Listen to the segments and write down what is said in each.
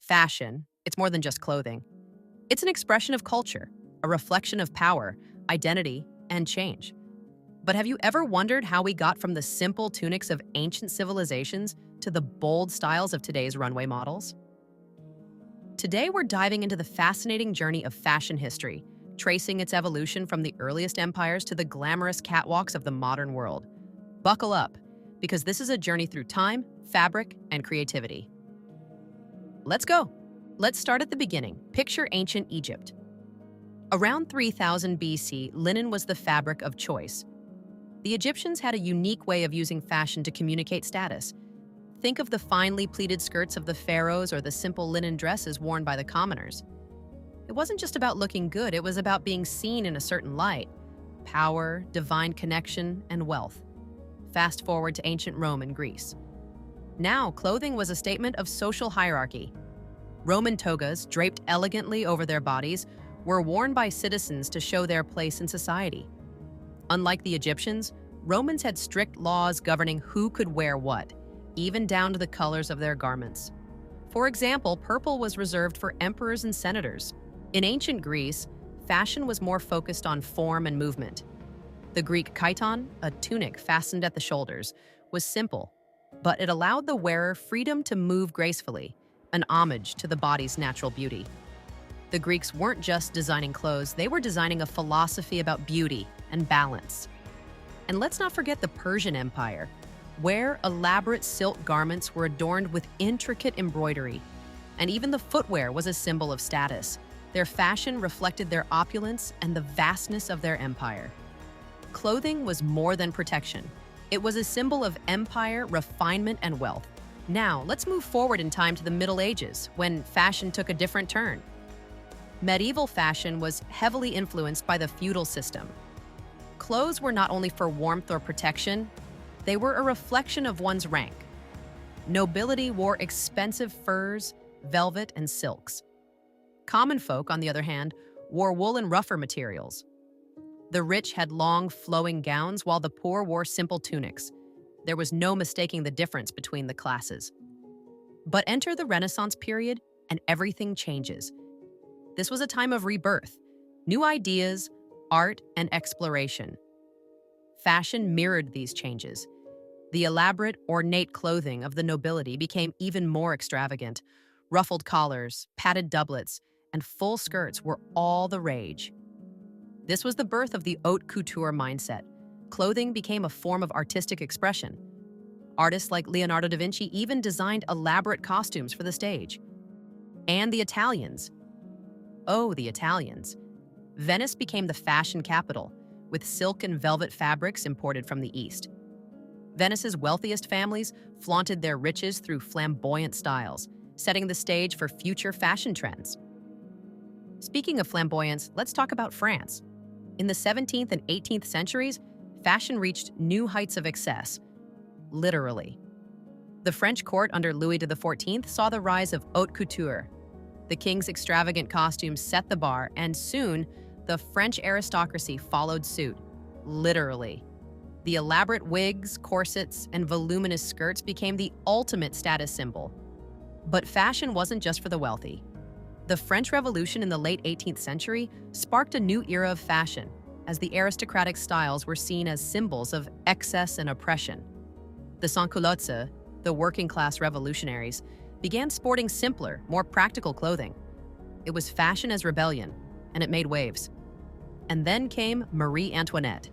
Fashion, it's more than just clothing. It's an expression of culture, a reflection of power, identity, and change. But have you ever wondered how we got from the simple tunics of ancient civilizations to the bold styles of today's runway models? Today, we're diving into the fascinating journey of fashion history, tracing its evolution from the earliest empires to the glamorous catwalks of the modern world. Buckle up, because this is a journey through time, fabric, and creativity. Let's go. Let's start at the beginning. Picture ancient Egypt. Around 3000 BC, linen was the fabric of choice. The Egyptians had a unique way of using fashion to communicate status. Think of the finely pleated skirts of the pharaohs or the simple linen dresses worn by the commoners. It wasn't just about looking good, it was about being seen in a certain light. Power, divine connection, and wealth. Fast forward to ancient Rome and Greece. Now, clothing was a statement of social hierarchy. Roman togas, draped elegantly over their bodies, were worn by citizens to show their place in society. Unlike the Egyptians, Romans had strict laws governing who could wear what, even down to the colors of their garments. For example, purple was reserved for emperors and senators. In ancient Greece, fashion was more focused on form and movement. The Greek chiton, a tunic fastened at the shoulders, was simple, but it allowed the wearer freedom to move gracefully, an homage to the body's natural beauty. The Greeks weren't just designing clothes, they were designing a philosophy about beauty and balance. And let's not forget the Persian Empire, where elaborate silk garments were adorned with intricate embroidery. And even the footwear was a symbol of status. Their fashion reflected their opulence and the vastness of their empire. Clothing was more than protection. It was a symbol of empire, refinement, and wealth. Now, let's move forward in time to the Middle Ages, when fashion took a different turn. Medieval fashion was heavily influenced by the feudal system. Clothes were not only for warmth or protection, they were a reflection of one's rank. Nobility wore expensive furs, velvet, and silks. Common folk, on the other hand, wore wool and rougher materials. The rich had long, flowing gowns, while the poor wore simple tunics. There was no mistaking the difference between the classes. But enter the Renaissance period, and everything changes. This was a time of rebirth, new ideas, art, and exploration. Fashion mirrored these changes. The elaborate, ornate clothing of the nobility became even more extravagant. Ruffled collars, padded doublets, and full skirts were all the rage. This was the birth of the haute couture mindset. Clothing became a form of artistic expression. Artists like Leonardo da Vinci even designed elaborate costumes for the stage. And the Italians. Oh, the Italians. Venice became the fashion capital, with silk and velvet fabrics imported from the East. Venice's wealthiest families flaunted their riches through flamboyant styles, setting the stage for future fashion trends. Speaking of flamboyance, let's talk about France. In the 17th and 18th centuries, fashion reached new heights of excess, literally. The French court under Louis XIV saw the rise of haute couture. The king's extravagant costumes set the bar, and soon, the French aristocracy followed suit, literally. The elaborate wigs, corsets, and voluminous skirts became the ultimate status symbol. But fashion wasn't just for the wealthy. The French Revolution in the late 18th century sparked a new era of fashion, as the aristocratic styles were seen as symbols of excess and oppression. The sans-culottes, the working-class revolutionaries, began sporting simpler, more practical clothing. It was fashion as rebellion, and it made waves. And then came Marie Antoinette.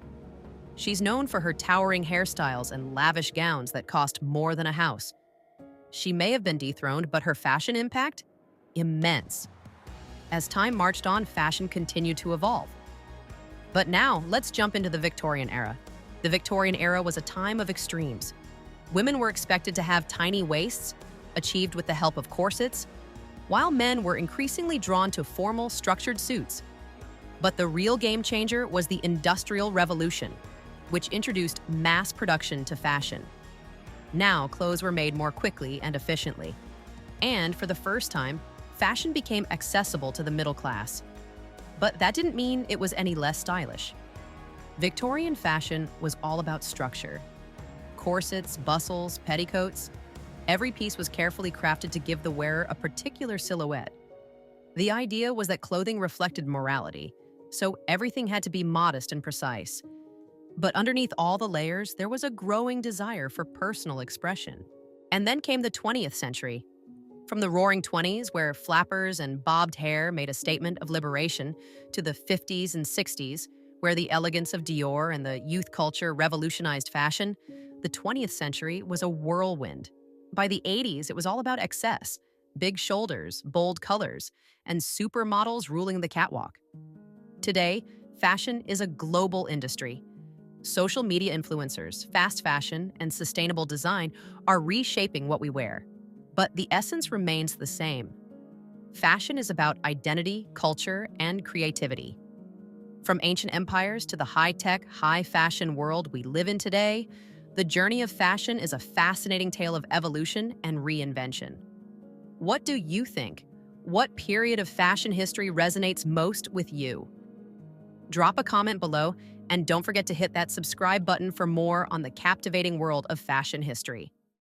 She's known for her towering hairstyles and lavish gowns that cost more than a house. She may have been dethroned, but her fashion impact? Immense. As time marched on, fashion continued to evolve. But now, let's jump into the Victorian era. The Victorian era was a time of extremes. Women were expected to have tiny waists, achieved with the help of corsets, while men were increasingly drawn to formal, structured suits. But the real game changer was the Industrial Revolution, which introduced mass production to fashion. Now, clothes were made more quickly and efficiently. And for the first time, fashion became accessible to the middle class. But that didn't mean it was any less stylish. Victorian fashion was all about structure. Corsets, bustles, petticoats. Every piece was carefully crafted to give the wearer a particular silhouette. The idea was that clothing reflected morality, so everything had to be modest and precise. But underneath all the layers, there was a growing desire for personal expression. And then came the 20th century. From the roaring 20s, where flappers and bobbed hair made a statement of liberation, to the 50s and 60s, where the elegance of Dior and the youth culture revolutionized fashion, the 20th century was a whirlwind. By the 80s, it was all about excess, big shoulders, bold colors, and supermodels ruling the catwalk. Today, fashion is a global industry. Social media influencers, fast fashion, and sustainable design are reshaping what we wear. But the essence remains the same. Fashion is about identity, culture, and creativity. From ancient empires to the high-tech, high-fashion world we live in today, the journey of fashion is a fascinating tale of evolution and reinvention. What do you think? What period of fashion history resonates most with you? Drop a comment below, and don't forget to hit that subscribe button for more on the captivating world of fashion history.